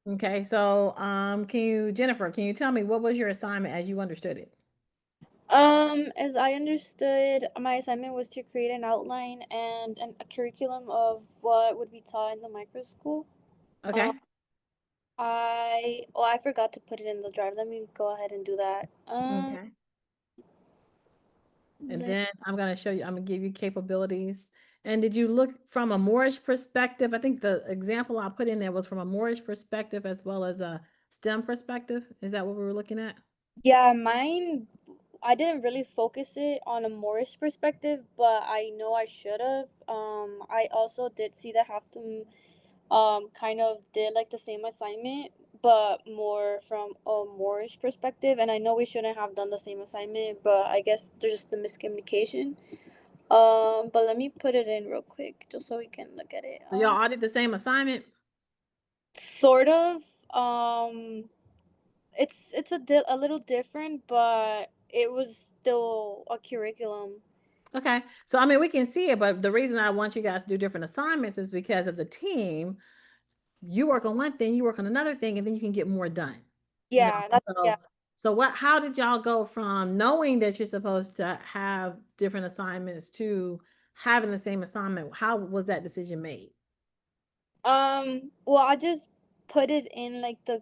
Okay, so Jennifer, can you tell me what was your assignment as you understood it? As I understood, my assignment was to create an outline and a curriculum of what would be taught in the micro school. Um, Okay. I forgot to put it in the drive. Let me go ahead and do that. Okay. And Let, then I'm gonna give you capabilities. And did you look from a Moorish perspective? I think the example I put in there was from a Moorish perspective as well as a STEM perspective. Is that what we were looking at? yeah, mine. I didn't really focus it on a Moorish perspective, but I know I should have. I also did see that have to kind of did like the same assignment but more from a Moorish perspective, and I know we shouldn't have done the same assignment, but I guess there's just the miscommunication. But let me put it in real quick just so we can look at it. So y'all all did the same assignment? Sort of. It's a little different, but it was still a curriculum. Okay. So I mean we can see it, but the reason I want you guys to do different assignments is because as a team, you work on one thing, you work on another thing, and then you can get more done. You know, Yeah, that's yeah. so how did y'all go from knowing that you're supposed to have different assignments to having the same assignment? How was that decision made? Well, I just put it in like the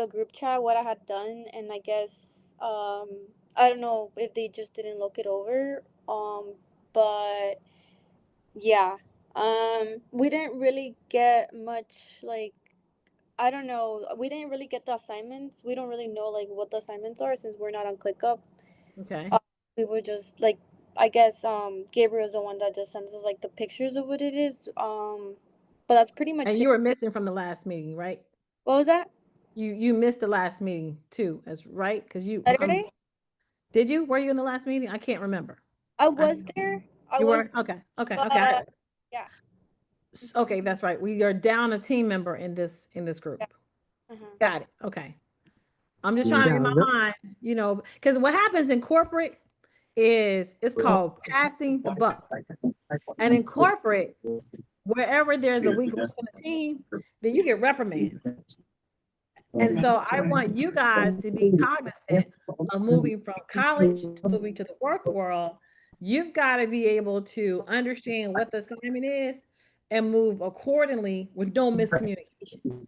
group chat what I had done, and I guess I don't know if they just didn't look it over. But yeah, we didn't really get much like I don't know. We didn't really get the assignments. We don't really know like what the assignments are since we're not on ClickUp. Okay. Uh, we were just like I guess Gabriel's the one that just sends us like the pictures of what it is. But that's pretty And much it. you were missing from the last meeting, right? What was that? You missed the last meeting too, as right? Because Saturday? did you? Were you in the last meeting? I can't remember. I I, was there. I you was, were okay. Okay. Okay. but yeah. Okay, that's right. We are down a team member in this Yeah. group. Uh-huh. Got it. Okay. I'm just trying to Yeah, get my mind, because what happens in corporate is it's called passing the buck. And in corporate, wherever there's a weak link in the team, then you get reprimands. And so I want you guys to be cognizant of moving from college to moving to the work world. You've got to be able to understand what the assignment is and move accordingly with no miscommunications.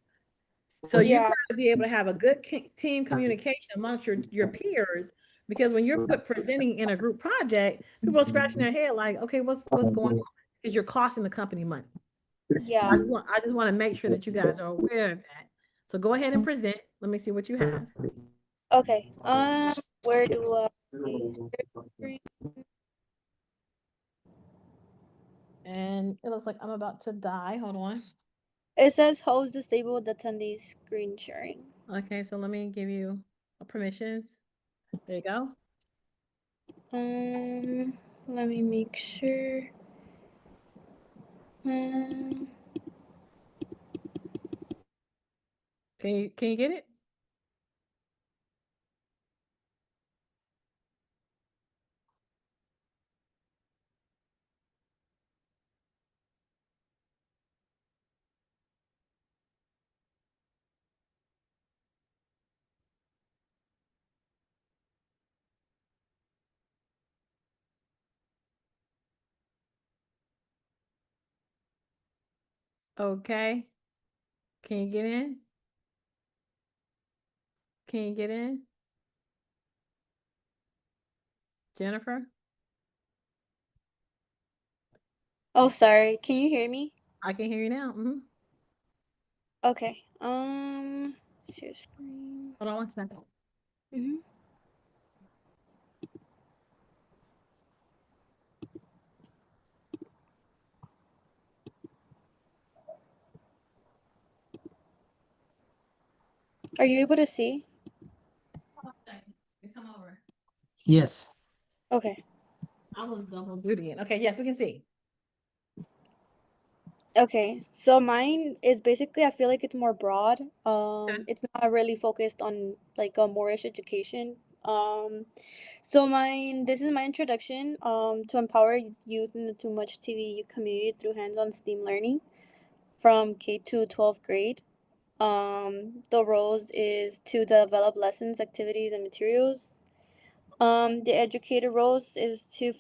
So you've Yeah. got to be able to have a good team communication amongst your peers, because when you're presenting in a group project, people are scratching their head like, okay, what's going on? Because you're costing the company money. Yeah. I just want to make sure that you guys are aware of that. So go ahead and present. Let me see what you have. Okay. Where do I share screen? And it looks like I'm about to die. Hold on. It says host disabled attendees screen sharing. Okay, so let me give you permissions. There you go. Um, Let me make sure. Um, Can you get it? Okay. Can you get in? Can you get in? Jennifer? oh, sorry. Can you hear me? I can hear you now. Okay. Share screen. Hold on one second. Mm-hmm. Are you able to see? Hold on a second. Come over. yes. Okay. I was double dutying. Okay, yes, we can see. Okay, so mine is basically I feel like it's more broad. Okay. It's not really focused on like a Moorish education. So mine this is my introduction to empower youth in the too much TV community through hands-on STEAM learning from K to 12th grade. The roles is to develop lessons, activities, and materials. The educator roles is to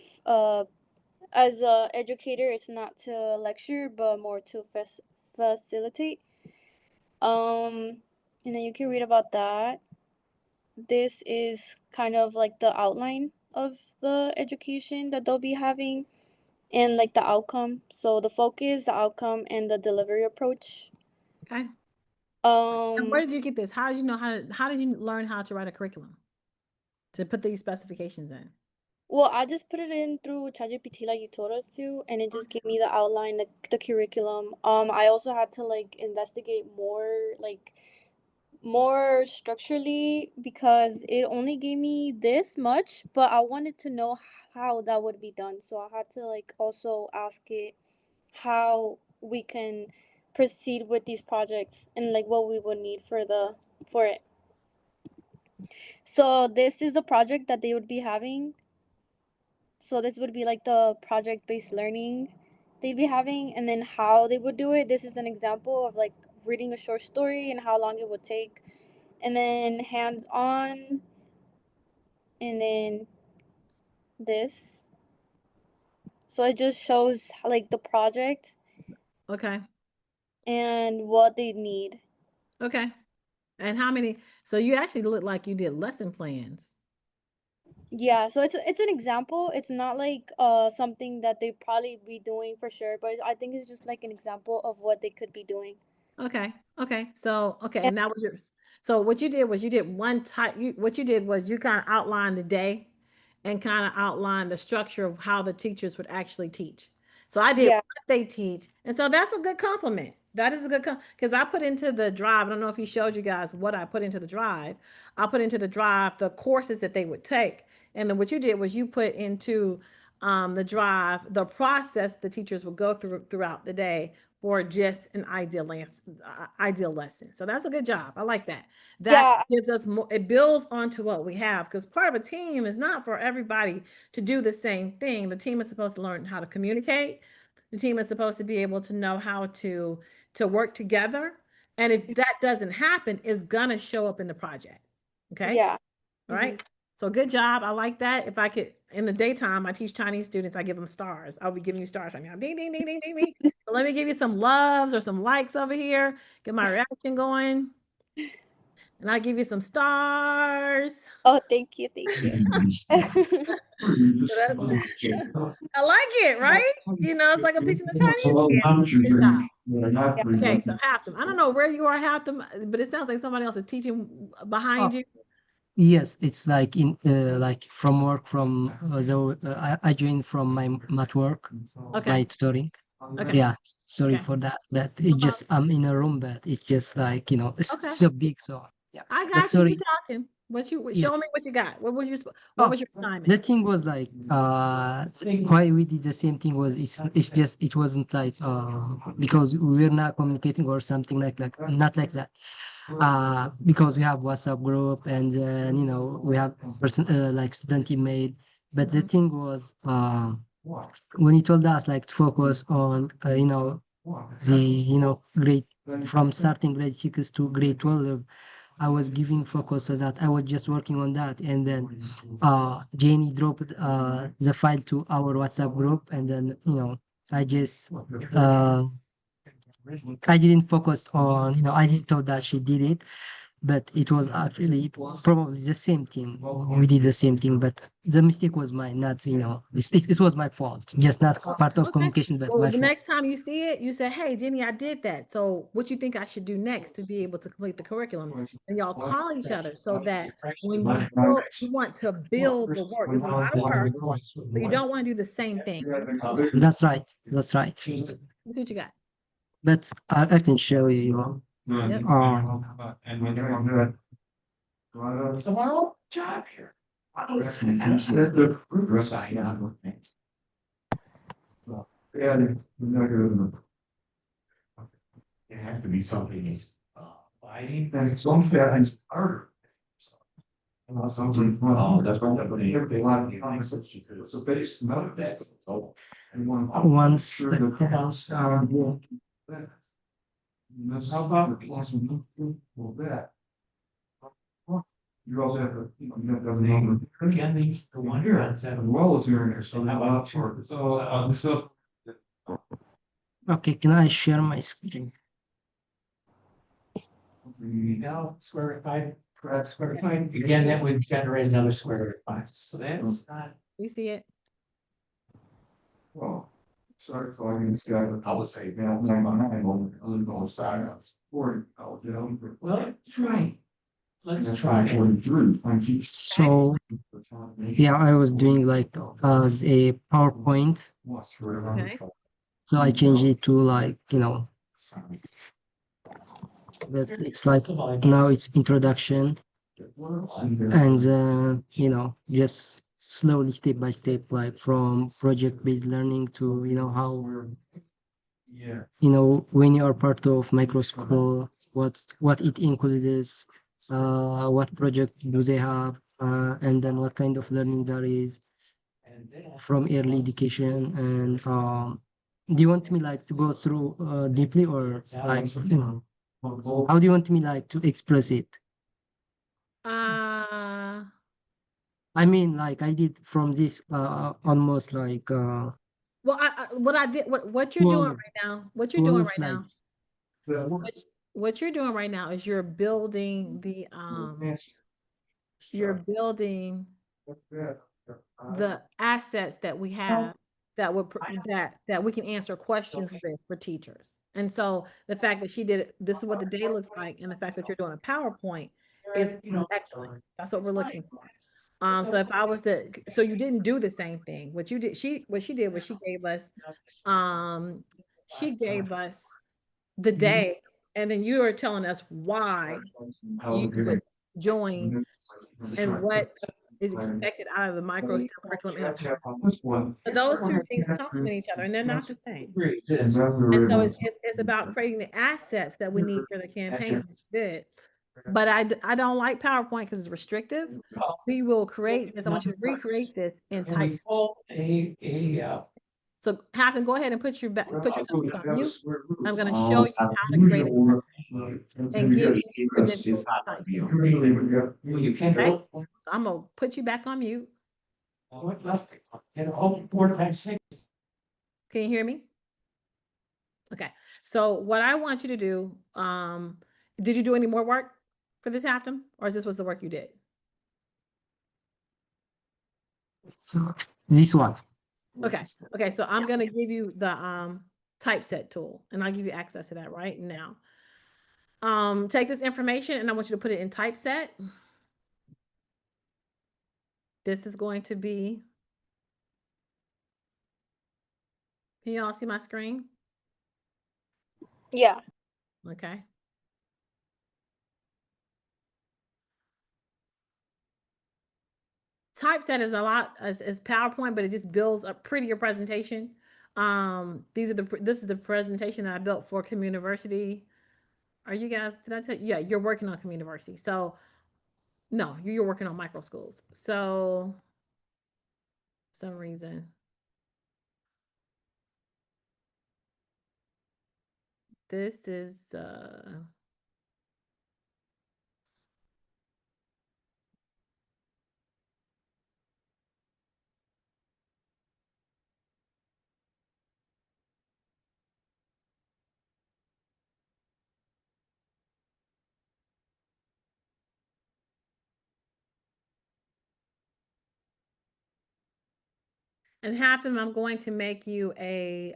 as a educator, it's not to lecture, but more to facilitate. And then you can read about that. This is kind of like the outline of the education that they'll be having and like the outcome. So the focus, the outcome, and the delivery approach. Okay. And where Um, did you get this? How did you know how did you learn how to write a curriculum to put these specifications in? well, I just put it in through ChatGPT like you told us to, and it just gave me the outline, the curriculum. I also had to like investigate more structurally because it only gave me this much, but I wanted to know how that would be done. So I had to like also ask it how we can proceed with these projects and like what we would need for it. So this is the project that they would be having. So this would be like the project based learning they'd be having, and then how they would do it. This is an example of like reading a short story and how long it would take, and then hands on, and then this. So it just shows like the project Okay. and what they need. Okay. And how many? So you actually look like you did lesson plans. Yeah, so it's an example. It's not like something that they probably be doing for sure, but I think it's just like an example of what they could be doing. Okay. Okay. So okay, And and that was yours. So what you did was you did one type. What you did was you kind of outlined the day, and kind of outlined the structure of how the teachers would actually teach. So I did yeah, what they teach, and so that's a good compliment. That is a good because I put into the drive. I don't know if he showed you guys what I put into the drive. I put into the drive the courses that they would take, and then what you did was you put into the drive the process the teachers would go through throughout the day for just an ideal lesson. So that's a good job. I like that. That yeah, gives us more, it builds onto what we have because part of a team is not for everybody to do the same thing. The team is supposed to learn how to communicate. The team is supposed to be able to know how to work together. And if that doesn't happen, it's gonna show up in the project. Okay. yeah. All Hmm. right. So good job. I like that. If I could, in the daytime, I teach Chinese students, I give them stars. I'll be giving you stars right now. Ding, ding, ding, ding, ding, ding. So let me give you some loves or some likes over here. Get my reaction going. And I'll give you some stars. Oh, thank you, thank you. So I like it, right? You know, it's like I'm teaching the Chinese kids. Good job. Yeah. Okay, so half them. I don't know where you are, half them, but it sounds like somebody else is teaching behind Oh, you. yes, it's like in like from work from I joined from my mat work, Okay. my tutoring. Okay. Yeah, sorry Okay. for that, but No it problem. just I'm in a room, but it's just like it's Okay. so big, so yeah. I But got you. You sorry, talking. Show me yes. what you got. What Oh, was your assignment? the thing was like why we did the same thing was it's just it wasn't like because we were not communicating or something like not like that. Because we have WhatsApp group and then we have person like student email. But the Mhm. thing was when he told us like to focus on the grade from starting grade 6 to grade 12. I was giving focus so that I was just working on that, and then Jenny dropped the file to our WhatsApp group, and then I just I didn't focus on I didn't thought that she did it, but it was actually probably the same thing. We did the same thing, but the mistake was mine, not it was my fault, just not part of Okay. communication, but Well, my the fault. next time you see it, you say, "Hey, Jenny, I did that. So, what you think I should do next to be able to complete the curriculum?" And y'all call each other so that when you build, you want to build the work. It's a lot of work, but you don't want to do the same thing. Let me see what you got. That's right. That's right. Let me see what you got. But I can show you. Yep. Once. How about the classroom? That. You also have to, you have the name. Again, they used to wonder on that as well as here, so how about for, so. Okay, can I share my screen? Now, square root five, perhaps square root five, again, that would generate another square root five, so that's not. You see it? Well, sorry for letting this guy, I would say, man, I'm on that, I'm on silence. Or, well, try. Let's try. So yeah, I was doing like as a PowerPoint. Okay. So I changed it to like, but it's like now it's introduction and just slowly step by step, like from project-based learning to how Yeah. when you are part of micro school, what it includes, what project do they have, and then what kind of learning there is from early education. And do you want me like to go through deeply, or like how do you want me like to express it? Uh, I mean, like I did from this almost like well, what I did, what you're doing 12 right now, what you're doing 12 right now, slides. what you're doing right now is you're building you're building the assets that we have that would that we can answer questions with for teachers. And so the fact that she did it, this is what the day looks like, and the fact that you're doing a PowerPoint is excellent. That's what we're looking for. So if I was to, so you didn't do the same thing. What you did, what she did was um, she gave us the day, and then you are telling us why you would join and what is expected out of the micro STEM curriculum in a PowerPoint. So those two things complement each other, and they're not the same. And so it's about creating the assets that we need for the campaign. Good. But I don't like PowerPoint because it's restrictive. We will create this. I want you to recreate this in Type Set. So Hafen, go ahead and put yourself on mute. I'm going to show you how to create it and give you credentials to Type Set. Okay? So I'm going to put you back on mute. Can you hear me? Okay. So what I want you to do, did you do any more work for this Hafen, or is this was the work you did? So this one. Okay. Okay. So I'm going to give you the typeset tool, and I'll give you access to that right now. Take this information and I want you to put it in typeset. This is going to be, can you all see my screen? Yeah. Okay. Typeset is a lot as PowerPoint, but it just builds a prettier presentation. This is the presentation that I built for Communiversity. Are you guys, did I tell you? Yeah, you're working on Communiversity. So no, you're working on micro schools. So for some reason, this is and Hafen, I'm going to make you a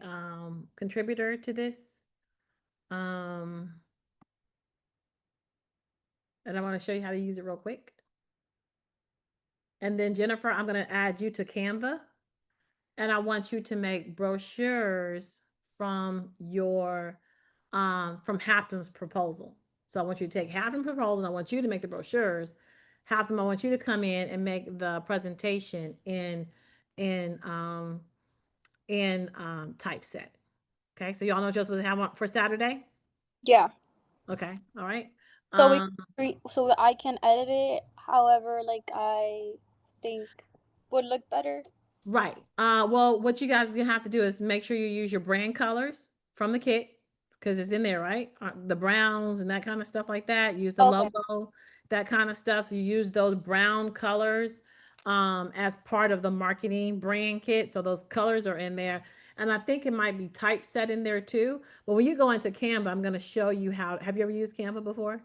contributor to this. And I want to show you how to use it real quick. And then Jennifer, I'm going to add you to Canva. And I want you to make brochures from your from Haften's proposal. So I want you to take Haften's proposal and I want you to make the brochures. Haften, I want you to come in and make the presentation in typeset. Okay, so y'all know what you're supposed to have for Saturday? Yeah. Okay, all right. So so I can edit it however like I think would look better. Right. Well, what you guys are gonna have to do is make sure you use your brand colors from the kit. because it's in there, right? The browns and that kind of stuff like that. Use the Okay. logo, that kind of stuff. So you use those brown colors as part of the marketing brand kit. So those colors are in there. And I think it might be typeset in there too. But when you go into Canva, I'm going to show you how. Have you ever used Canva before?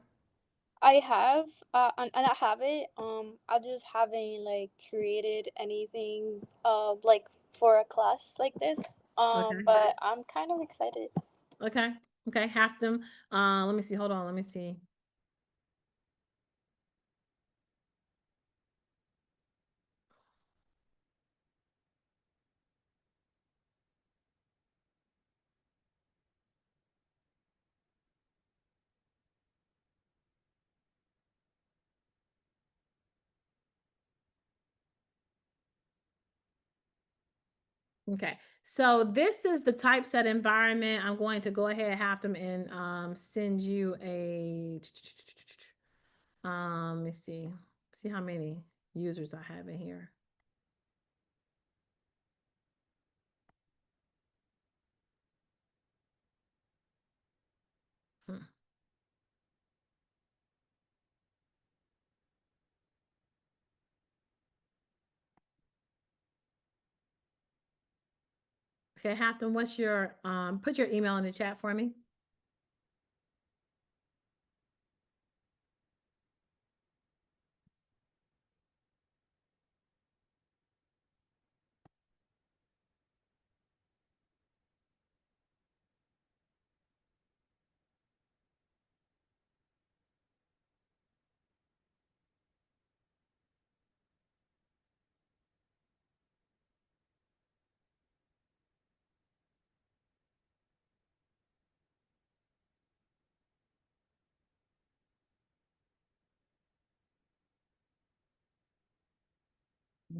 I have, and I have it. I just haven't like created anything, like for a class like this. Okay. But I'm kind of excited. Okay. Okay. Half them. Let me see. Hold on. Let me see. Okay, so this is the typeset environment. I'm going to go ahead and have them and send you a let me see how many users I have in here. Hmm. Okay, Hampton, what's your put your email in the chat for me.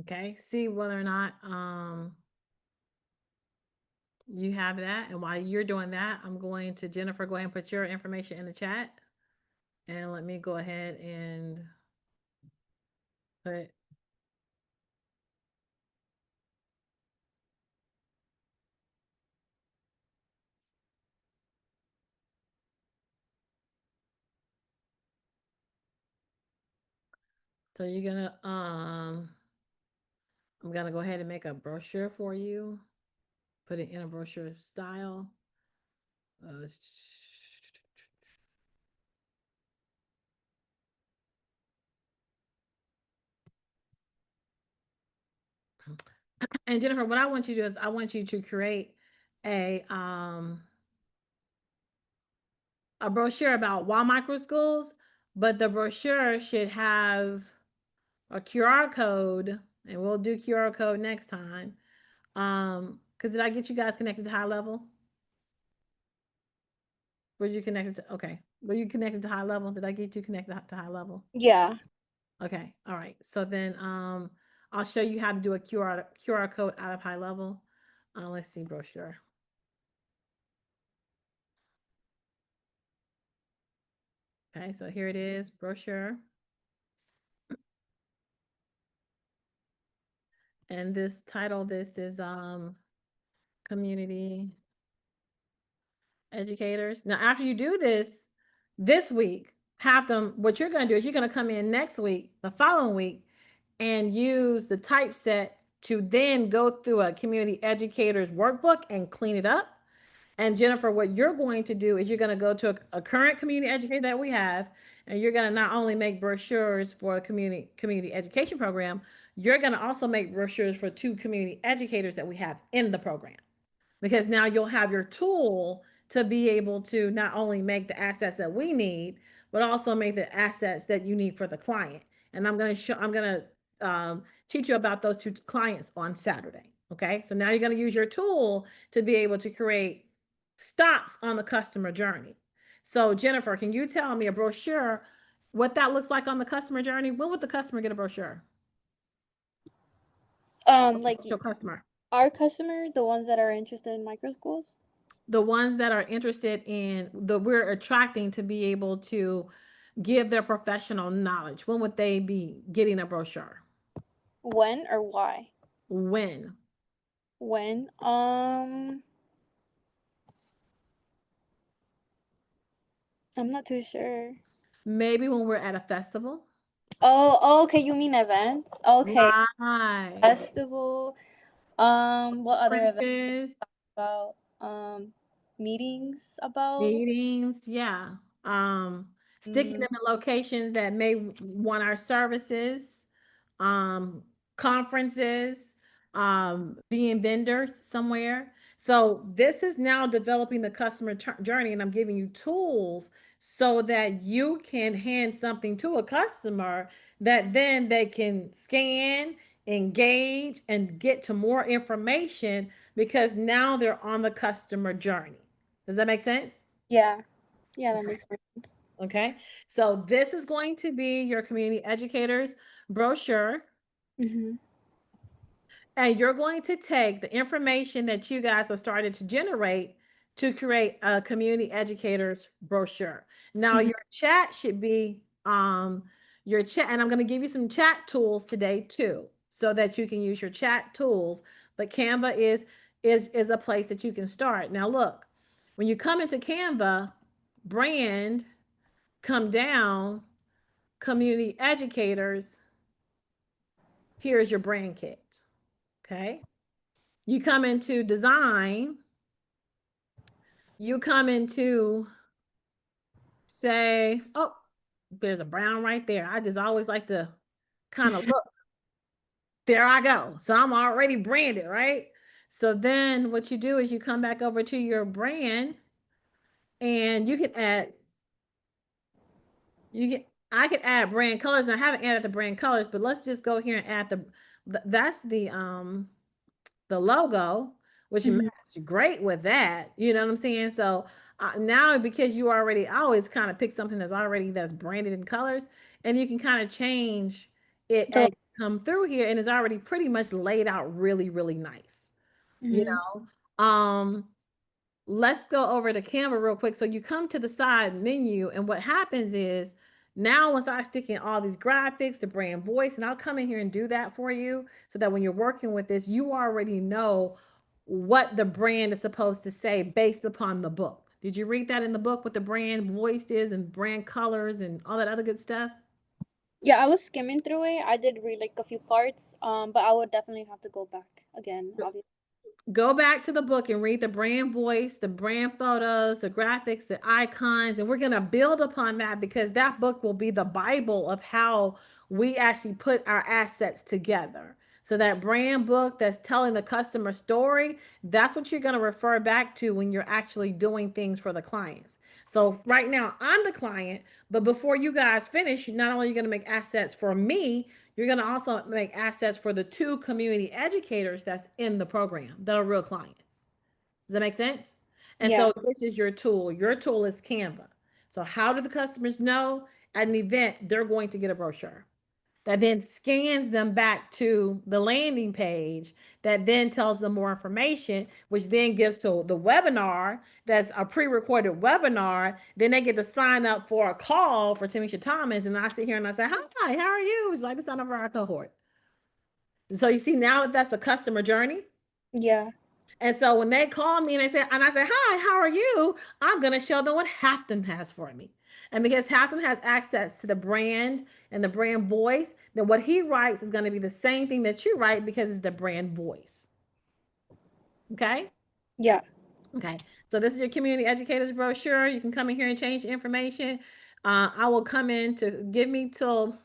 Okay, see whether or not you have that. And while you're doing that, I'm going to Jennifer, go ahead and put your information in the chat. And let me go ahead and put so you're gonna I'm gonna go ahead and make a brochure for you. Put it in a brochure style. Uh, and Jennifer, what I want you to do is I want you to create a brochure about why micro schools, but the brochure should have a QR code, and we'll do QR code next time. Because did I get you guys connected to high level? Were you connected to okay? Were you connected to high level? Did I get you connected to high level? Yeah. Okay, all right. So then I'll show you how to do a QR code out of high level. Let's see, brochure. Okay, so here it is, brochure. And this title, this is community educators. Now, after you do this week, have them, what you're going to do is you're going to come in next week, the following week, and use the typeset to then go through a community educators workbook and clean it up. And Jennifer, what you're going to do is you're going to go to a current community educator that we have, and you're going to not only make brochures for a community education program, you're going to also make brochures for 2 community educators that we have in the program. Because now you'll have your tool to be able to not only make the assets that we need, but also make the assets that you need for the client. And I'm going to teach you about those 2 clients on Saturday. Okay. So now you're going to use your tool to be able to create stops on the customer journey. So Jennifer, can you tell me a brochure, what that looks like on the customer journey? When would the customer get a brochure? Like Your customer. our customer, the ones that are interested in micro schools. The ones that are interested in we're attracting to be able to give their professional knowledge. When would they be getting a brochure? When or why? When? When? I'm not too sure. Maybe when we're at a festival. Oh, okay. You mean events? Okay, Right. festival. What other events Conferences, about? Meetings about? meetings, yeah. Sticking Mm, them in locations that may want our services, um, conferences, being vendors somewhere. So this is now developing the customer journey, and I'm giving you tools so that you can hand something to a customer that then they can scan, engage, and get to more information because now they're on the customer journey. Does that make sense? yeah, yeah, that makes more sense. Okay. So this is going to be your community educators brochure. Mm-hmm. And you're going to take the information that you guys have started to generate to create a community educators brochure. Now Mm-hmm. your chat should be your chat, and I'm going to give you some chat tools today too, so that you can use your chat tools. But Canva is a place that you can start. Now look, when you come into Canva, brand, come down, community educators, here's your brand kit. Okay. You come into design, you come into say, oh, there's a brown right there. I just always like to kind of look. There I go. So I'm already branded, right? So then what you do is you come back over to your brand and you can add, I could add brand colors, and I haven't added the brand colors, but let's just go here and add that's the logo, which Mm-hmm. matched great with that. You know what I'm saying? So now because you already I always kind of pick something that's branded in colors, and you can kind of change it So, as you come through here, and it's already pretty much laid out really, really nice. You mm-hmm. know, let's go over to Canva real quick. So you come to the side menu, and what happens is now once I stick in all these graphics, the brand voice, and I'll come in here and do that for you so that when you're working with this, you already know what the brand is supposed to say based upon the book. Did you read that in the book what the brand voice is and brand colors and all that other good stuff? Yeah, I was skimming through it. I did read like a few parts. But I would definitely have to go back again. Obviously. Go back to the book and read the brand voice, the brand photos, the graphics, the icons, and we're going to build upon that because that book will be the Bible of how we actually put our assets together. So that brand book that's telling the customer story, that's what you're going to refer back to when you're actually doing things for the clients. So right now I'm the client, but before you guys finish, not only are you going to make assets for me, you're going to also make assets for the two community educators that's in the program that are real clients. Does that make sense? And Yeah. so this is your tool. Your tool is Canva. So how do the customers know at an event they're going to get a brochure? That then scans them back to the landing page that then tells them more information, which then gives to the webinar that's a pre-recorded webinar. Then they get to sign up for a call for Tamisha Thomas. And I sit here and I say, hi, how are you? Would you like to sign up for our cohort? So you see now that's a customer journey. Yeah. And so when they call me and I say, hi, how are you? I'm going to show them what Halfton has for me. And because Halfton has access to the brand and the brand voice, then what he writes is going to be the same thing that you write because it's the brand voice. Okay. Yeah. Okay. So this is your community educators brochure. You can come in here and change the information. I will come in to give me till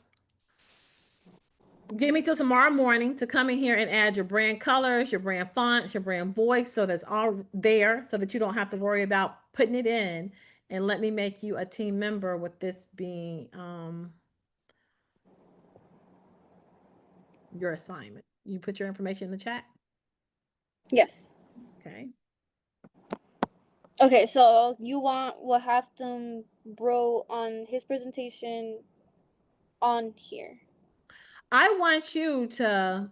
tomorrow morning to come in here and add your brand colors, your brand fonts, your brand voice. So that's all there so that you don't have to worry about putting it in. And let me make you a team member with this being your assignment. You put your information in the chat. Yes. Okay. Okay, so you want what Halfton bro on his presentation on here. I want you to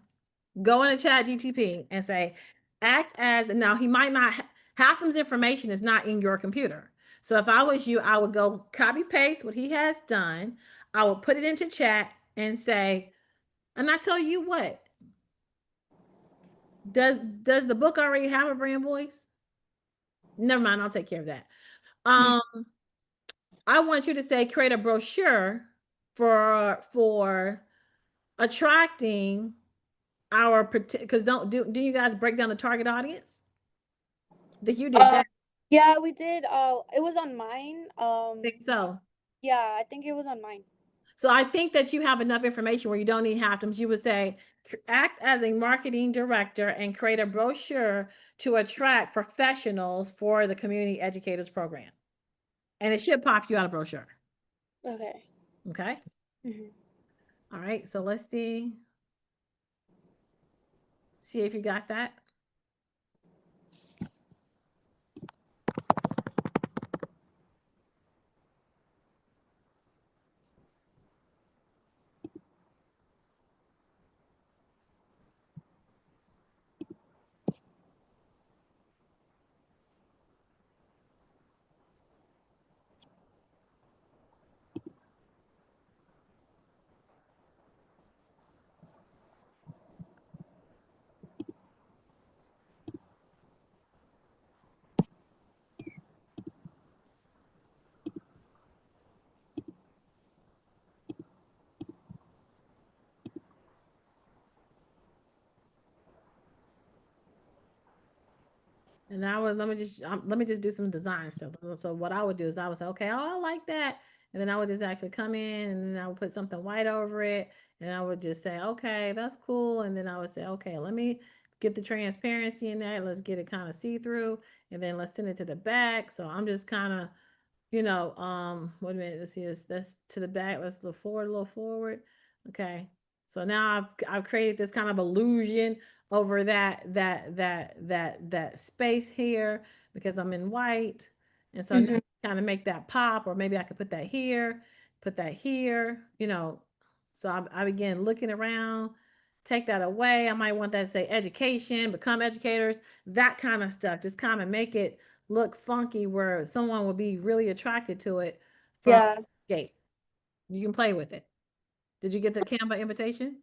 go in the chat GTP and say, act as, now he might not, half of his information is not in your computer. So if I was you, I would go copy paste what he has done. I would put it into chat and say, and I tell you what, does the book already have a brand voice? Never mind, I'll take care of that. Um, I want you to say create a brochure for attracting our, because do you guys break down the target audience? That you did that. Yeah, we did. It was on mine. I think so. Yeah, I think it was on mine. So I think that you have enough information where you don't need half them. You would say, act as a marketing director and create a brochure to attract professionals for the community educators program. And it should pop you out a brochure. Okay. Okay. Mm-hmm. All right. So let's see. See if you got that. And I would let me just do some design stuff. So what I would do is I would say, okay, oh, I like that, and then I would just actually come in and I would put something white over it, and I would just say, okay, that's cool, and then I would say, okay, let me get the transparency in that. Let's get it kind of see through, and then let's send it to the back. So I'm just kind of, wait a minute. Let's see this. That's to the back. Let's look forward, a little forward. Okay. So now I've created this kind of illusion over that space here because I'm in white. And so now kind of make that pop, or maybe I could put that here, So I begin looking around, take that away. I might want that to say education, become educators, that kind of stuff. Just kind of make it look funky where someone will be really attracted to it from Yeah. gate. You can play with it. Did you get the Canva invitation?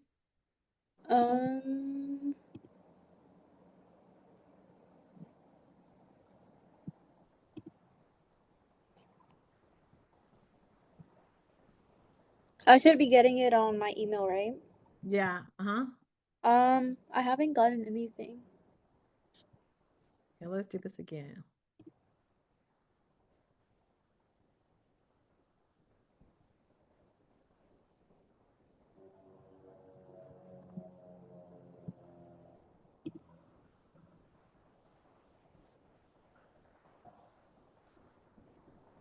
Um. I should be getting it on my email, right? Yeah. Uh-huh. I haven't gotten anything. Okay, let's do this again.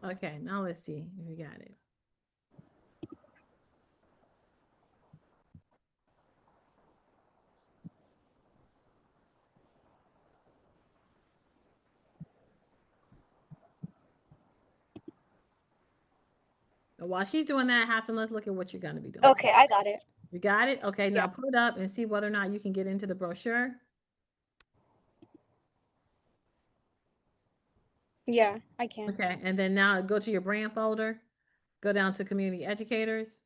Okay, now let's see if you got it. And while she's doing that, Hafton, let's look at what you're going to be doing. Okay, I got it. You got it? Okay, now Yeah. put it up and see whether or not you can get into the brochure. Yeah, I can. Okay, and then now go to your brand folder, go down to community educators.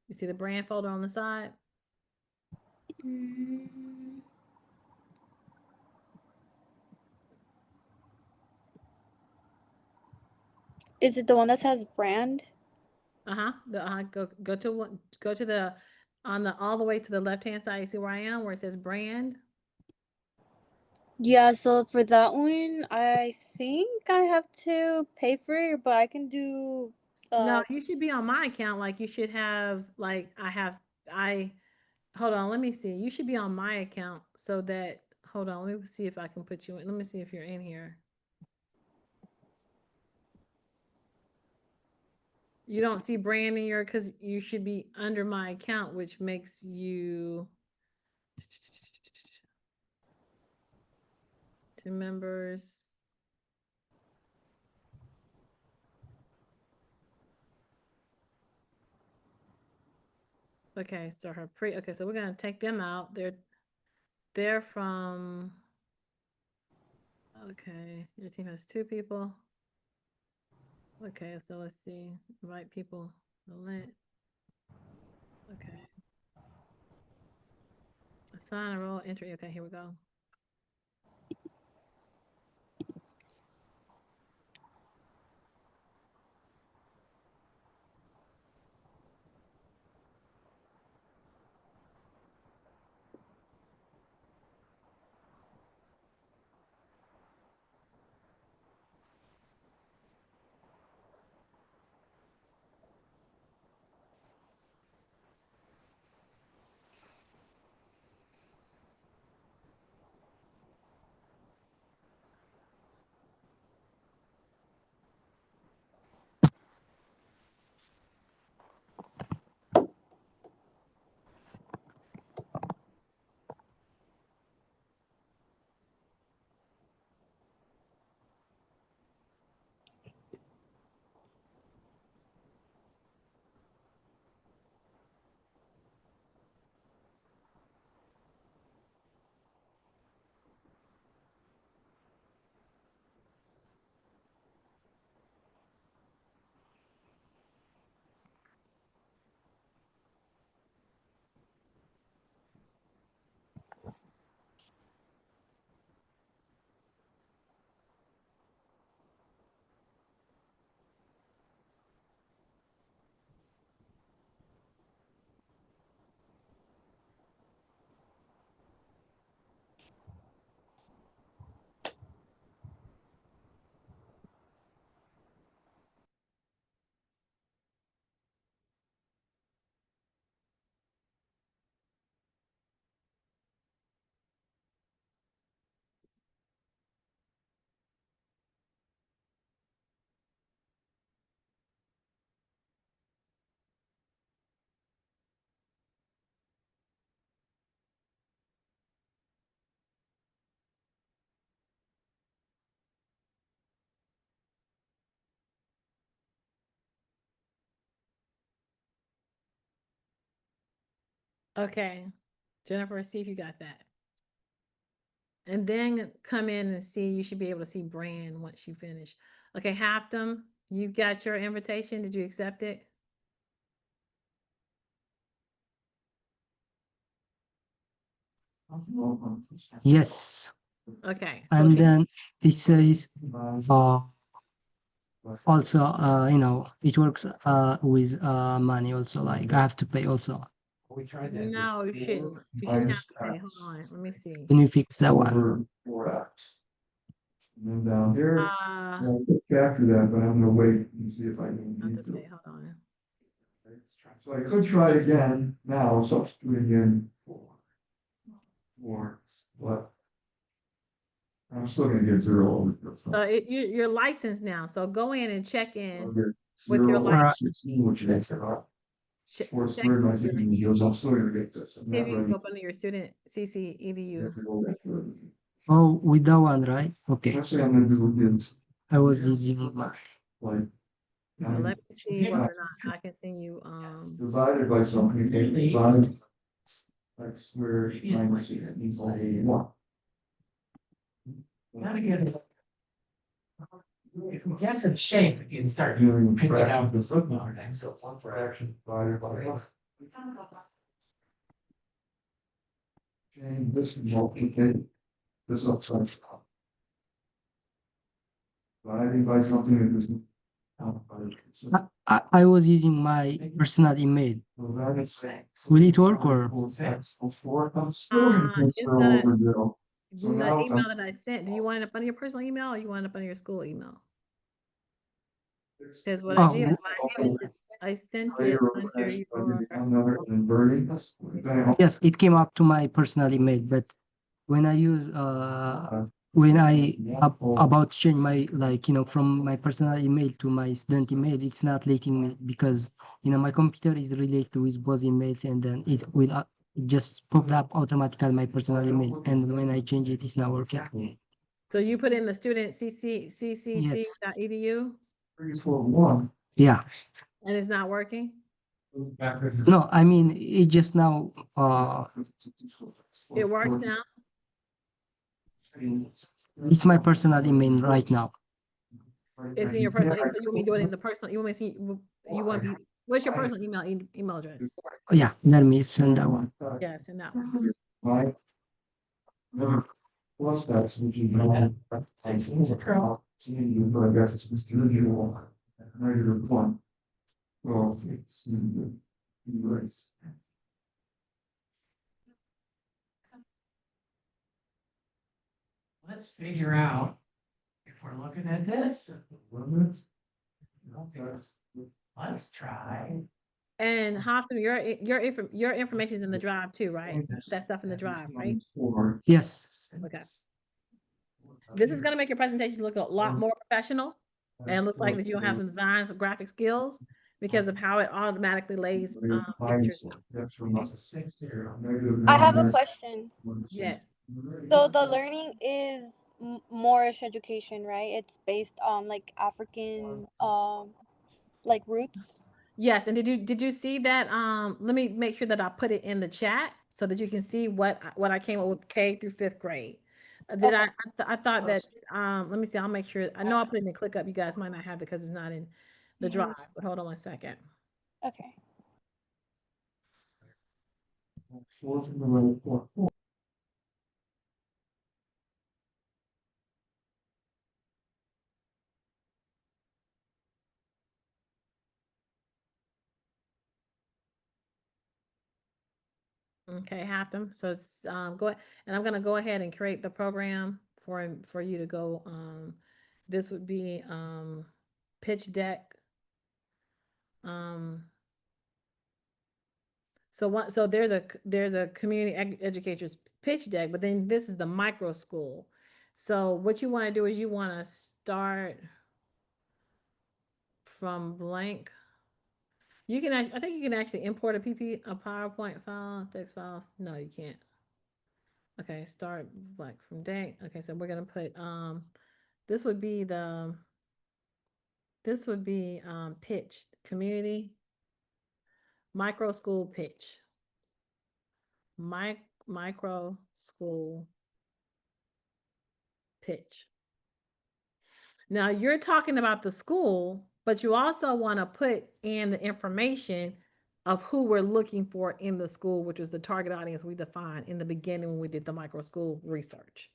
You see the brand folder on the side? Is it the one that says brand? Go to the on the all the way to the left hand side. You see where I am, where it says brand. Yeah, so for that one, I think I have to pay for it, but I can do No, you should be on my account. Like you should have I hold on, let me see. You should be on my account so that hold on, let me see if I can put you in. Let me see if you're in here. You don't see brand in your because you should be under my account, which makes you to members. Okay, so okay, so we're gonna take them out. They're from okay, your team has 2 people. Okay, so let's see. Invite people. The link. Okay. Assign a role entry. Okay, here we go. Okay, Jennifer, see if you got that. And then come in and see, you should be able to see brand once you finish. Okay, Halfton, you got your invitation. Did you accept it? Yes. Okay. So And then it says, also, it works with money also, like I have to pay also. no, you shouldn't. You shouldn't have to pay. Hold on. Let me see. Can you fix that one? And then down here, Uh, I'll look after that, but I'm gonna wait and see if I can. not need to to. pay. Hold on. So I could try again now, substitute again for, but I'm still gonna get zero. You're licensed now. So go in and check in. I'll get with your 0, license. 16, which is Check, for check third, my your- second years, I'm still gonna get this. I'm see if not you can ready. go up under your student CC I have EDU. to go back to it. Oh, with that one, right? Okay. Actually, I'm gonna do this, I was using my. like. Well, let me see whether or not I can send you Divided by something, divided. That's where minus it means only one. Guess it's shape, you can start Doing picking out fraction, the signal thing, so. one fraction divided by x. Change this and multiply this upside down. Dividing by something that is. I was using my personal email. So that is. Will it work or? it's gonna- So the now email that I sent. Do you want it up under your personal email or you want it up under your school email? Because what I did was I sent it under your Yes, it came up to my personal email, but when I use when I about change my from my personal email to my student email, it's not letting me because my computer is related with both emails, and then it will just pop up automatically my personal email, and when I change it, it's not working. So you put in the student ccc.edu Yeah. and it's not working? No, I mean it just now. It works now? It's my personal email right now. It's in your personal. So you want me to do it in the personal? You want me to see? You want me? What's your personal email address? Yeah, let me send that one. Yes, and that one. Right? Never plus that's what you know. He's a girl. Seeing you, but I guess it's just usual. Negative one. Well, it's erase. Let's figure out if we're looking at this. Let's try. And Hofstra, your information is in the drive too, right? You put that stuff in the drive, right? Yes. Okay. This is going to make your presentation look a lot more professional, and it looks like that you'll have some design, some graphic skills because of how it automatically lays pictures out. I have a question. Yes. So the learning is Moorish education, right? It's based on like African like roots. Yes, and did you see that? Let me make sure that I put it in the chat so that you can see what I came up with K through 5th grade. Did Okay. I thought that let me see, I'll make sure. I know I put it in the ClickUp. You guys might not have it because it's not in the drive, but hold on one second. Okay. Okay, have them. So it's go ahead, and I'm gonna go ahead and create the program for you to go. This would be pitch deck. So there's a community educators pitch deck, but then this is the micro school. So what you want to do is you want to start from blank. You can actually, I think you can actually import a PowerPoint file, text file. No, you can't. Okay, start like from date. Okay, so we're gonna put this would be pitch community micro school pitch. Micro school pitch. Now you're talking about the school, but you also want to put in the information of who we're looking for in the school, which is the target audience we defined in the beginning when we did the micro school research.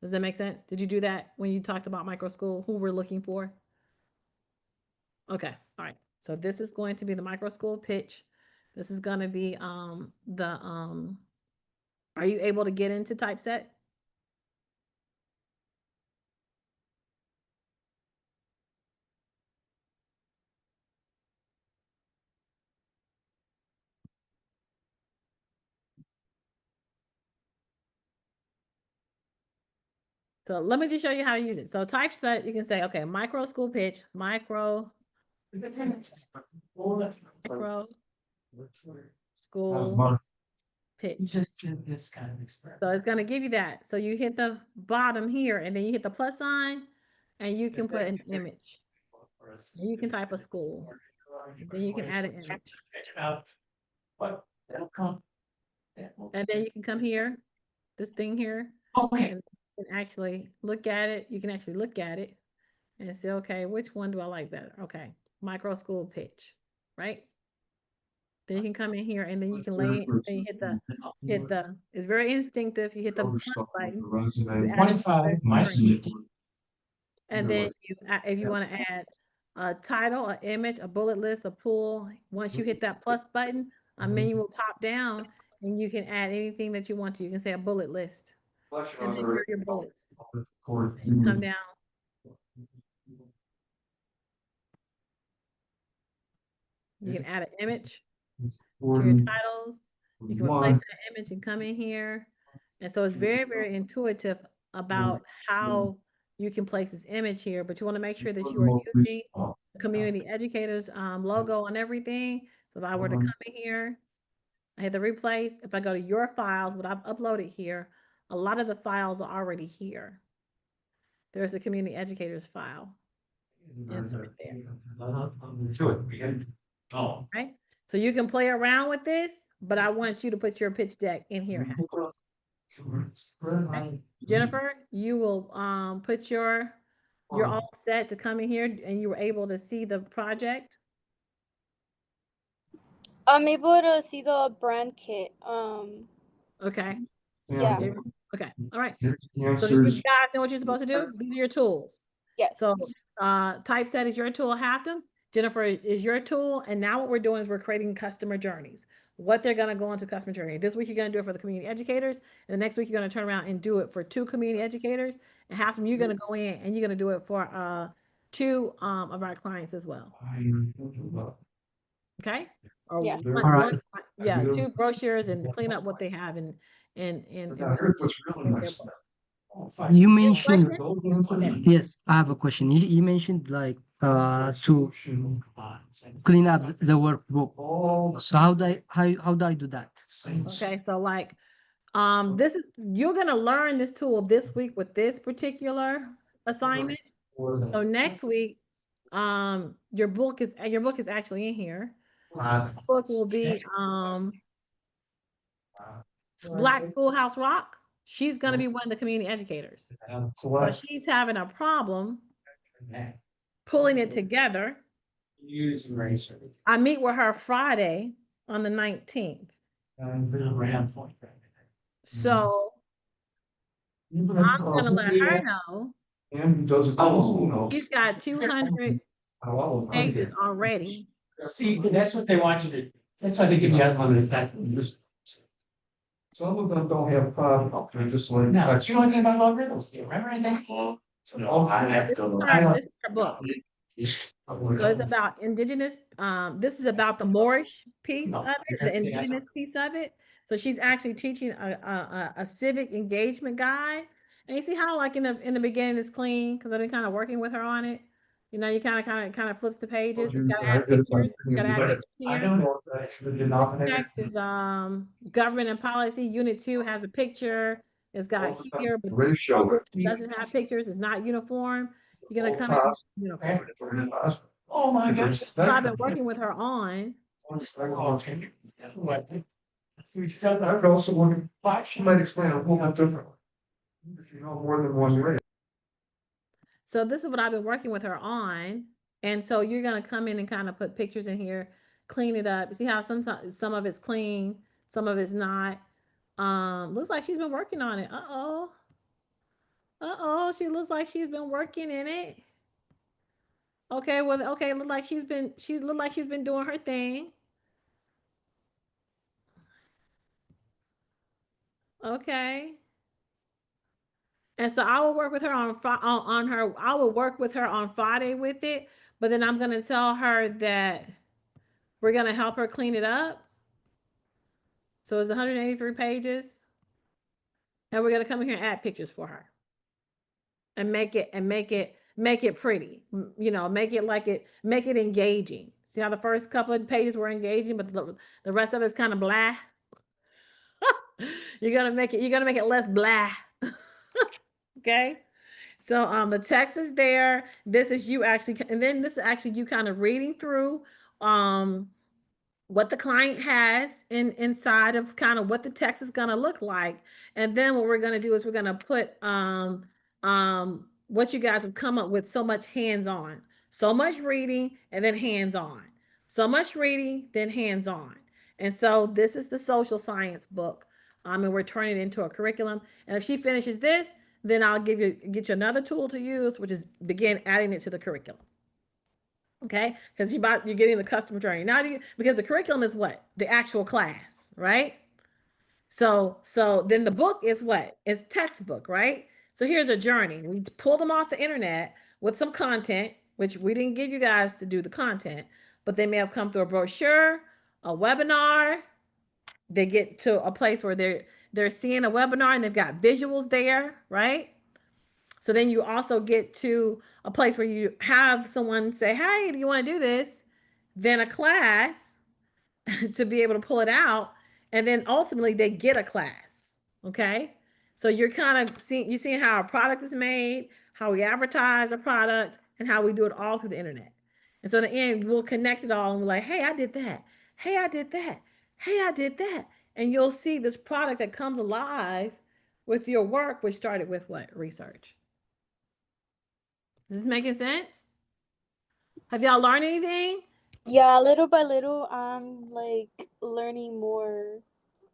Does that make sense? Did you do that when you talked about micro school, who we're looking for? Okay, all right. So this is going to be the micro school pitch. This is going to be are you able to get into Typeset? So let me just show you how to use it. So Typeset, you can say, okay, micro school pitch, micro school pitch. Just do this kind of experiment. So it's going to give you that. So you hit the bottom here and then you hit the plus sign and you can put an image. And you can type a school. Then you can add an image. But that'll come. And then you can come here, this thing here, Okay. and you can actually look at it. You can actually look at it and say, okay, which one do I like better? Okay, micro school pitch, right? Then you can come in here and then you can lay, then you hit the, it's very instinctive. You hit the plus button. You add 25, my screen. sweet. And then if you want to add a title, an image, a bullet list, a pool, once you hit that plus button, a menu will pop down and you can add anything that you want to. You can say a bullet list. And then here are your bullets. You come down. You can add an image to your titles. You can replace that image and come in here. And so it's very, very intuitive about how you can place this image here, but you want to make sure that you are using the community educators logo on everything. So if I were to come in here, I hit the replace. If I go to your files, what I've uploaded here, a lot of the files are already here. There's a community educators file inside there. Oh. Right? So you can play around with this, but I want you to put your pitch deck in here. Okay. Jennifer, you will put you're all set to come in here and you were able to see the project. I'm able to see the brand kit. Okay. Yeah. Okay, all right. Here's the So you answers. guys know what you're supposed to do? These are your tools. Yes. So Typeset is your tool, Halfton. Jennifer is your tool. And now what we're doing is we're creating customer journeys. What they're going to go into customer journey. This week, you're going to do it for the community educators. And the next week, you're going to turn around and do it for 2 community educators. And Halfton, you're going to go in and you're going to do it for 2 of our clients as well. Okay? Or Yeah. one- All right. one- yeah, 2 brochures and clean up what they have in Now, here's what's really their nice. book. You mentioned, Okay. yes, I have a question. You mentioned like to clean up the workbook. So how do I do that? Okay, so like this is you're gonna learn this tool this week with this particular assignment. So next week, your book is actually in here. Book will be Black Schoolhouse Rock. She's gonna be one of the community educators. But she's having a problem pulling it together. Use eraser. I meet with her Friday on the 19th. So I'm gonna let her know And does it. she's got 200 pages already. See, that's what they want you to, that's why they give you unlimited that. Some of them don't have problems, they're just like. No, but you know anything about logarithms? Do you remember anything? No, I have This to. is her book. So it's about indigenous, this is about the Moorish piece No, of it, you're the gonna see that. indigenous piece of it. So she's actually teaching a civic engagement guide. And you see how like in the beginning it's clean, because I've been kind of working with her on it. You know, you kind of flips the pages. It's got to add pictures. You got to add pictures I here. don't know if that's the This denominator. next is government and policy. Unit 2 has a picture. It's got here, but Ratio. doesn't have pictures. It's not uniform. You're gonna come in uniform. Oh my gosh. So I've been working with her on. What? I've also wondered, she might explain a whole lot differently. If you know more than one way. So this is what I've been working with her on. And so you're gonna come in and kind of put pictures in here, clean it up. See how sometimes some of it's clean, some of it's not. Looks like she's been working on it. Uh-oh. Uh-oh, she looks like she's been working in it. Okay, well, okay, look like she's been doing her thing. Okay. And so I will work with her on her. I will work with her on Friday with it, but then I'm gonna tell her that we're gonna help her clean it up. So it's 183 pages, and we're gonna come in here and add pictures for her, and make it pretty. You know, make it engaging. See how the first couple of pages were engaging, but the rest of it's kind of blah. You're gonna make it less blah. Okay. So the text is there. This is you actually, and then this is actually you kind of reading through what the client has inside of kind of what the text is going to look like. And then what we're going to do is we're going to put what you guys have come up with, so much hands-on, so much reading, and then hands-on, so much reading, then hands-on. And so this is the social science book. And we're turning it into a curriculum. And if she finishes this, then I'll get you another tool to use, which is begin adding it to the curriculum. Okay, because you're getting the customer journey now. Because the curriculum is what? The actual class, right? So then the book is what? It's textbook, right? So here's a journey. We pulled them off the internet with some content, which we didn't give you guys to do the content, but they may have come through a brochure, a webinar. They get to a place where they're seeing a webinar and they've got visuals there, right? So then you also get to a place where you have someone say, hey, do you want to do this? Then a class to be able to pull it out. And then ultimately they get a class. Okay. So you're kind of seeing how a product is made, how we advertise a product, and how we do it all through the internet. And so in the end, we'll connect it all and we're like, hey, I did that. Hey, I did that. Hey, I did that. And you'll see this product that comes alive with your work, which started with what? Research. Is this making sense? Have y'all learned anything? Yeah, little by little, I'm like learning more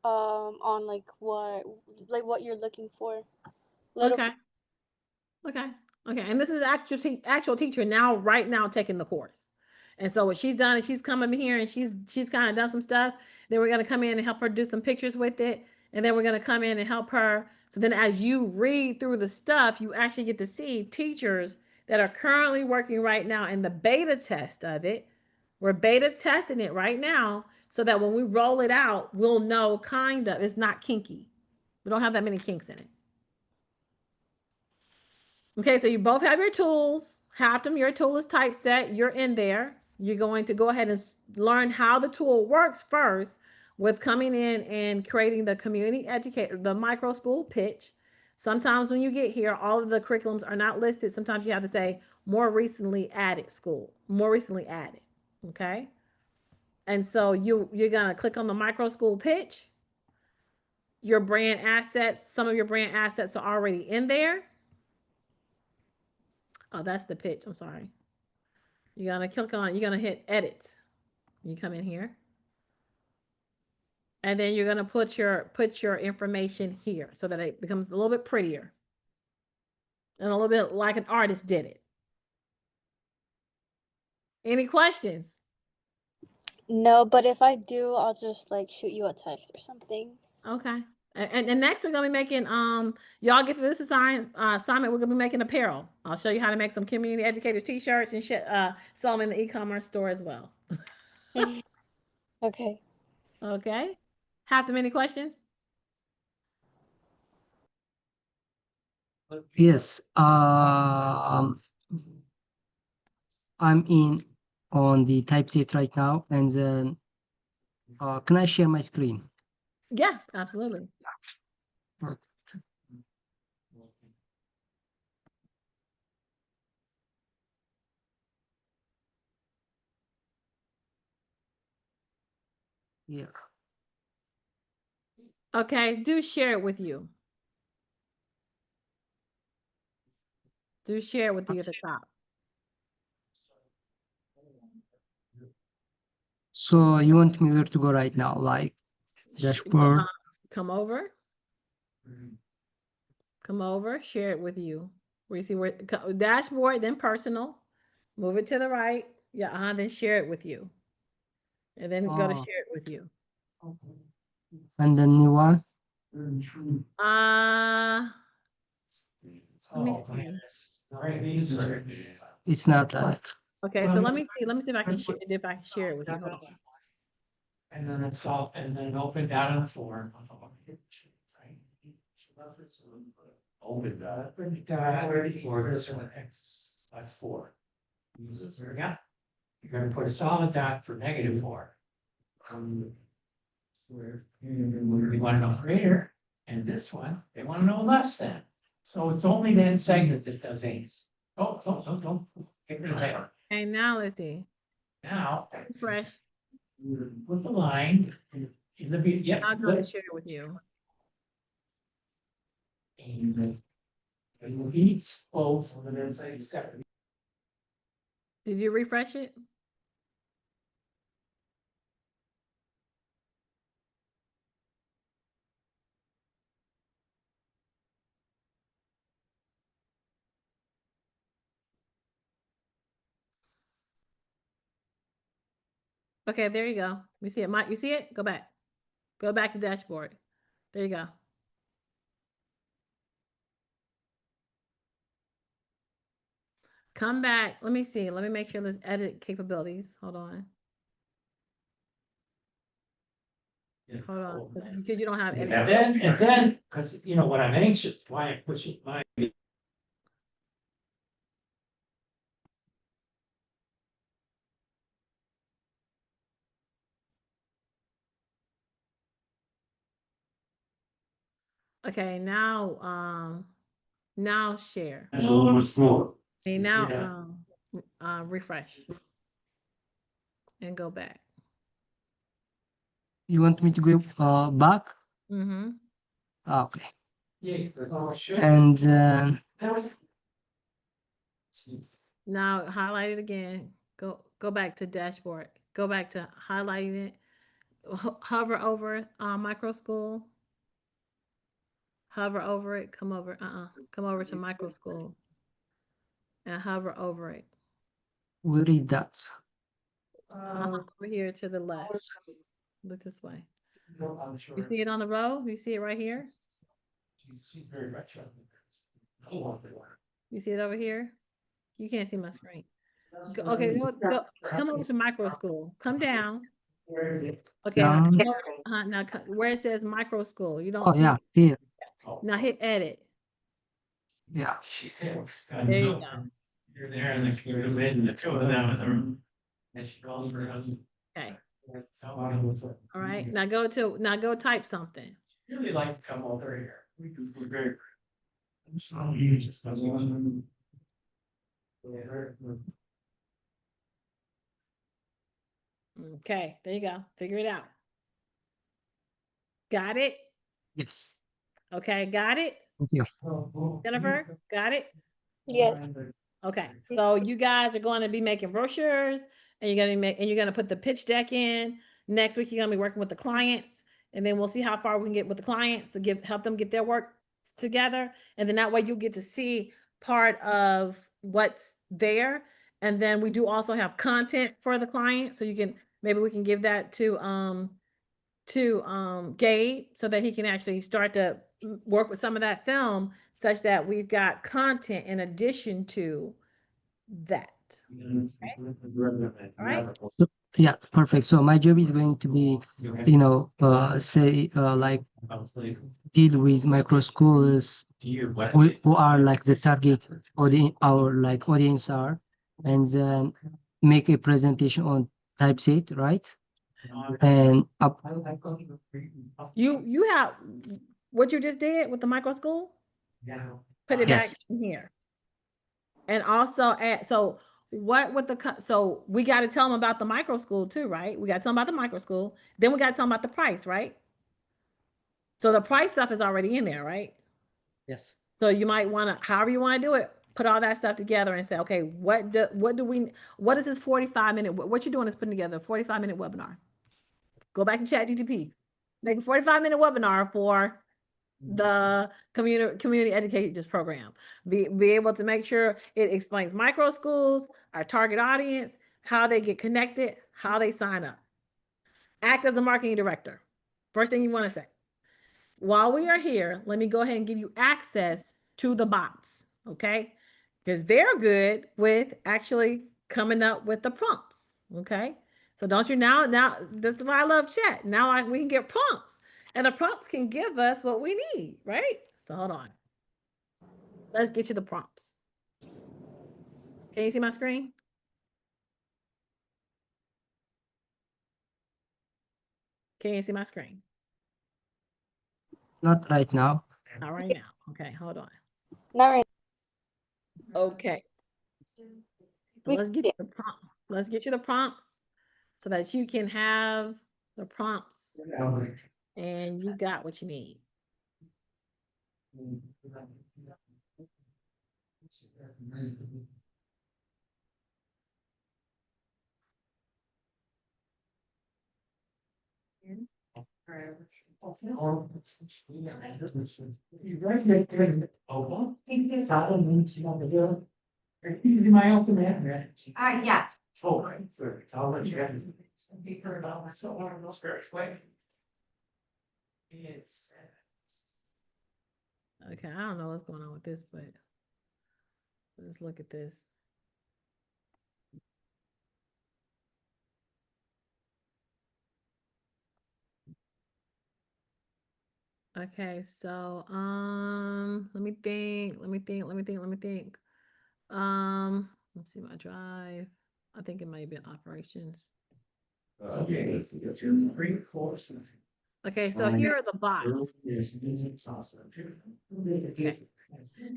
on like what you're looking for. Little Okay. Okay. Okay. And this is actual teacher now, right now, taking the course. And so what she's done is she's come in here and she's kind of done some stuff. Then we're gonna come in and help her do some pictures with it. And then we're gonna come in and help her. So then as you read through the stuff, you actually get to see teachers that are currently working right now in the beta test of it. We're beta testing it right now so that when we roll it out, we'll know kind of it's not kinky. We don't have that many kinks in it. Okay, so you both have your tools. Half them, your tool is typeset. You're in there. You're going to go ahead and learn how the tool works first with coming in and creating the community educator, the micro school pitch. Sometimes when you get here, all of the curriculums are not listed. Sometimes you have to say more recently added school, more recently added. Okay. And so you're gonna click on the micro school pitch. Your brand assets, some of your brand assets are already in there. Oh, that's the pitch. I'm sorry. You're gonna click on, you're gonna hit edit. You come in here. And then you're gonna put your information here so that it becomes a little bit prettier. And a little bit like an artist did it. Any questions? No, but if I do, I'll just like shoot you a text or something. Okay. And next we're gonna be making y'all get to this assignment, we're gonna be making apparel. I'll show you how to make some community educators t-shirts and sell them in the e-commerce store as well. Okay. Okay. Have them any questions? Yes. I'm in on the typeset right now, and then can I share my screen? Yes, absolutely. Yeah. Okay, do share it with you. Do share it with you at the top. So you want me where to go right now? Like dashboard? Come over. Come over, share it with you. Where you see where dashboard, then personal. Move it to the right. Yeah, then share it with you. And then go to share it with you. And the new one? Let me see. It's not that. Okay, so let me see if I can share it with you. Hold on. And then it's all, and then open down on the floor. Open that. This one X, that's 4. Use this, there we go. You're gonna put a solid dot for -4. Where you want to know greater, and this one, they want to know less than. So it's only that segment that does 8. Oh, don't. Get rid of that. Okay, now let's see. Now, Refresh. put the line in the, yep. I'll go to share it with you. And we'll eat both. Did you refresh it? Okay, there you go. You see it, Mike? You see it? Go back. Go back to dashboard. There you go. Come back. Let me see. Let me make sure there's edit capabilities. Hold on. Hold on. Because you don't have any. And then, because you know what I'm anxious, why I'm pushing my. Okay, now share. That's a little more smooth. Okay, now refresh and go back. You want me to go back? Mm-hmm. Okay. Yeah. And Now highlight it again. Go back to dashboard. Go back to highlighting it. Hover over micro school. Hover over it. Come over. Come over to micro school and hover over it. We read that. Over here to the left. Look this way. You see it on the row? You see it right here? She's very retro. You see it over here? You can't see my screen. Okay, come over to micro school. Come down. Okay, now Down. come over, now where it says micro school, you don't Oh see. yeah, here. Now hit edit. Yeah. She's here. There you go. You're there and you're in the two of them in the room. And she calls her husband. Okay. All All right. Now go type something. Really like to come over here. We're very. So you just. Okay, there you go. Figure it out. Got it? Yes. Okay, got it? Thank you. Jennifer, got it? Yes. Okay, so you guys are going to be making brochures and you're gonna put the pitch deck in. Next week, you're gonna be working with the clients, and then we'll see how far we can get with the clients to help them get their work together. And then that way you get to see part of what's there. And then we do also have content for the client. So maybe we can give that to Gabe so that he can actually start to work with some of that film such that we've got content in addition to that. All right. So, yeah, perfect. So my job is going to be, like deal with micro schools who are like the target our like audience are, and then make a presentation on typeset, right? And You have what you just did with the micro school, put it back yes, in here. And also add, so what with so we got to tell them about the micro school too, right? We got to tell them about the micro school. Then we got to tell them about the price, right? So the price stuff is already in there, right? yes. So you might want to, however you want to do it, put all that stuff together and say, okay, what is this 45-minute, what you're doing is putting together a 45-minute webinar. Go back to ChatGPT, make a 45-minute webinar for the community educators program. Be able to make sure it explains micro schools, our target audience, how they get connected, how they sign up. Act as a marketing director. First thing you want to say. While we are here, let me go ahead and give you access to the bots, okay? Because they're good with actually coming up with the prompts, okay? So don't you now this is why I love chat. Now we can get prompts, and the prompts can give us what we need, right? So hold on. Let's get you the prompts. Can you see my screen? Can you see my screen? Not right now. Not right now. Okay, hold on. Not right. Okay. We Let's get you the prompt. Let's get you the prompts so that you can have the prompts and you got what you need. My ultimate. Yeah. Oh, right. I'll let you guys. So, it's very quick. It's. Okay, I don't know what's going on with this, but let's look at this. Okay, so let me think. Let's see my drive. I think it might be operations. Okay, free course. Okay, so here are the bots. Okay.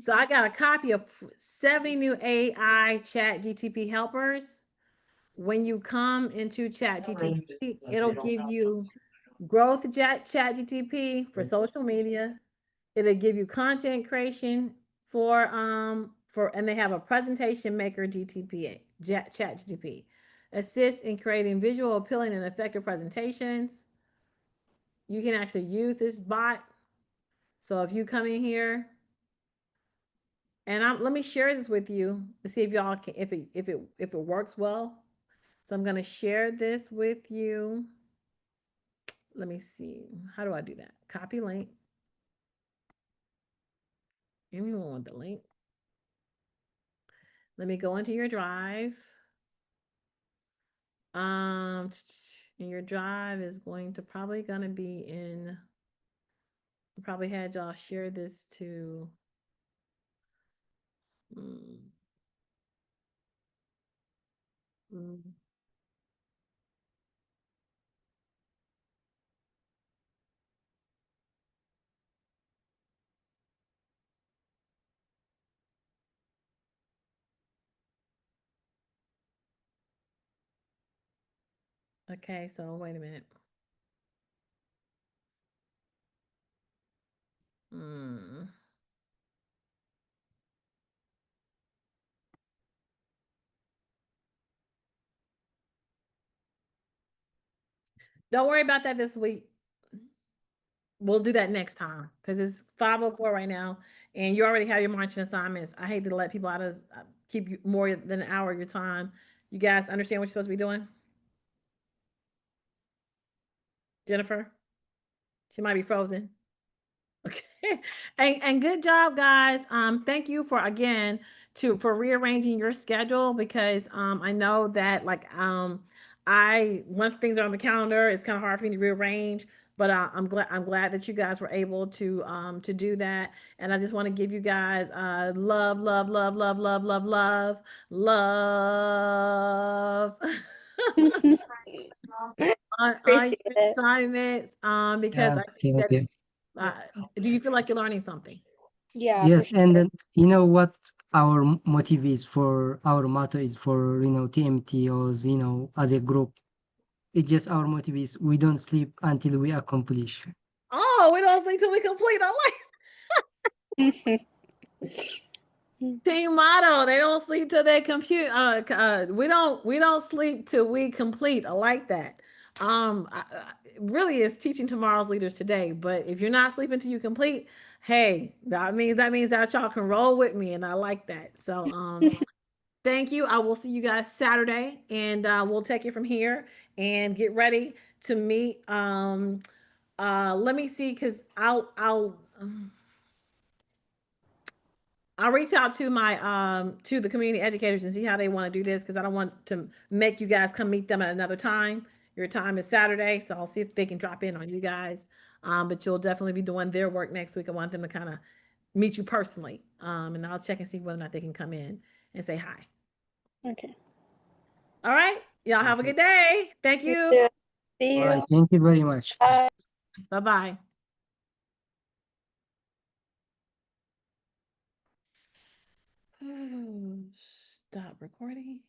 So I got a copy of 70 new AI chat GTP helpers. When you come into chat GTP, it'll give you growth chat GTP for social media. It'll give you content creation and they have a presentation maker chat GTP. Assist in creating visual appealing and effective presentations. you can actually use this bot. So if you come in here, and let me share this with you to see if y'all can, if it works well. So I'm gonna share this with you. Let me see. How do I do that? Copy link. Anyone want the link? Let me go into your drive. And your drive is probably gonna be in. I probably had y'all share this to. Mm, mm. Okay, so wait a minute. Hmm. Don't worry about that this week. We'll do that next time because it's 5:04 right now, and you already have your marching assignments. I hate to let people out of keep you more than an hour of your time. You guys understand what you're supposed to be doing? Jennifer? She might be frozen. Okay. And good job, guys. Thank you for again for rearranging your schedule because I know that I once things are on the calendar, it's kind of hard for me to rearrange. But I'm glad that you guys were able to do that. And I just want to give you guys love, love, love, love, love, love, love, love. on Appreciate your it. assignments because Yeah, I think thank that you. uh, do you feel like you're learning something? Yeah, for Yes, sure. and then you know what our motive is for our motto is for TMT or as a group. It's just our motive is we don't sleep until we accomplish. Oh, we don't sleep till we complete. I like team motto. They don't sleep till they compute. We don't sleep till we complete. I like that. Really is teaching tomorrow's leaders today. But if you're not sleeping till you complete, hey, that means that y'all can roll with me, and I like that. So thank you. I will see you guys Saturday, and we'll take it from here and get ready to meet. Let me see, because I'll reach out to my to the community educators and see how they want to do this because I don't want to make you guys come meet them at another time. Your time is Saturday, so I'll see if they can drop in on you guys. But you'll definitely be doing their work next week. I want them to kind of meet you personally. And I'll check and see whether or not they can come in and say hi. Okay. All right. Y'all have a good day. Thank You you. too. See All you. right, thank you very much. Bye. Bye-bye. Stop recording.